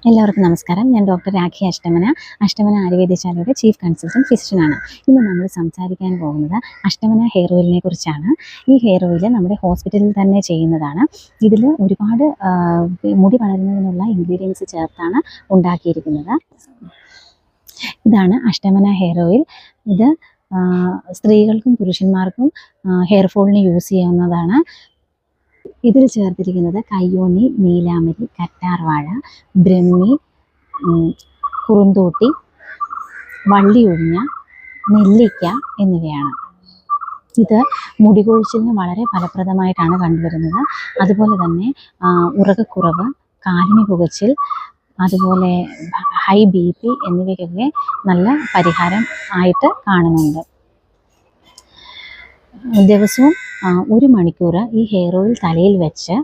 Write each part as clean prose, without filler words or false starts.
എല്ലാവർക്കും നമസ്കാരം. ഞാൻ ഡോക്ടർ രാഖി അഷ്ടമന ആയുർവേദശാലയുടെ ചീഫ് കൺസൾട്ടൻറ്റ് ഫിസിഷ്യനാണ്. ഇന്ന് നമ്മൾ സംസാരിക്കാൻ പോകുന്നത് അഷ്ടമന ഹെയർ ഓയിലിനെ കുറിച്ചാണ്. ഈ ഹെയർ ഓയിൽ നമ്മുടെ ഹോസ്പിറ്റലിൽ തന്നെ ചെയ്യുന്നതാണ്. ഇതിൽ ഒരുപാട് മുടി വളരുന്നതിനുള്ള ഇൻഗ്രീഡിയൻസ് ചേർത്താണ് ഉണ്ടാക്കിയിരിക്കുന്നത്. ഇതാണ് അഷ്ടമന ഹെയർ ഓയിൽ. ഇത് സ്ത്രീകൾക്കും പുരുഷന്മാർക്കും ഹെയർ ഫോളിന് യൂസ് ചെയ്യാവുന്നതാണ്. ഇതിൽ ചേർത്തിരിക്കുന്നത് കയ്യോന്നി, നീലാമരി, കറ്റാർവാഴ, ബ്രഹ്മി, കുറുന്തോട്ടി, വള്ളിയൊഴിഞ്ഞ, നെല്ലിക്ക എന്നിവയാണ്. ഇത് മുടികൊഴിച്ചിലിന് വളരെ ഫലപ്രദമായിട്ടാണ് കണ്ടുവരുന്നത്. അതുപോലെ തന്നെ ഉറക്കക്കുറവ്, കാലിന് പുകച്ചിൽ, അതുപോലെ ഹൈ BP എന്നിവയ്ക്കൊക്കെ നല്ല പരിഹാരം ആയിട്ട് കാണുന്നുണ്ട്. ദിവസവും 1 മണിക്കൂർ ഈ ഹെയർ ഓയിൽ തലയിൽ വെച്ച്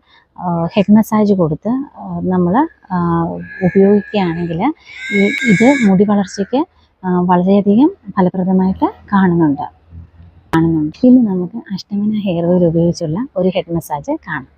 ഹെഡ് മസാജ് കൊടുത്ത് നമ്മൾ ഉപയോഗിക്കുകയാണെങ്കിൽ ഇത് മുടി വളർച്ചയ്ക്ക് വളരെയധികം ഫലപ്രദമായിട്ട് കാണുന്നുണ്ട്. ഇന്ന് നമുക്ക് അഷ്ടമന ഹെയർ ഓയിൽ ഉപയോഗിച്ചുള്ള ഒരു ഹെഡ് മസാജ് കാണാം.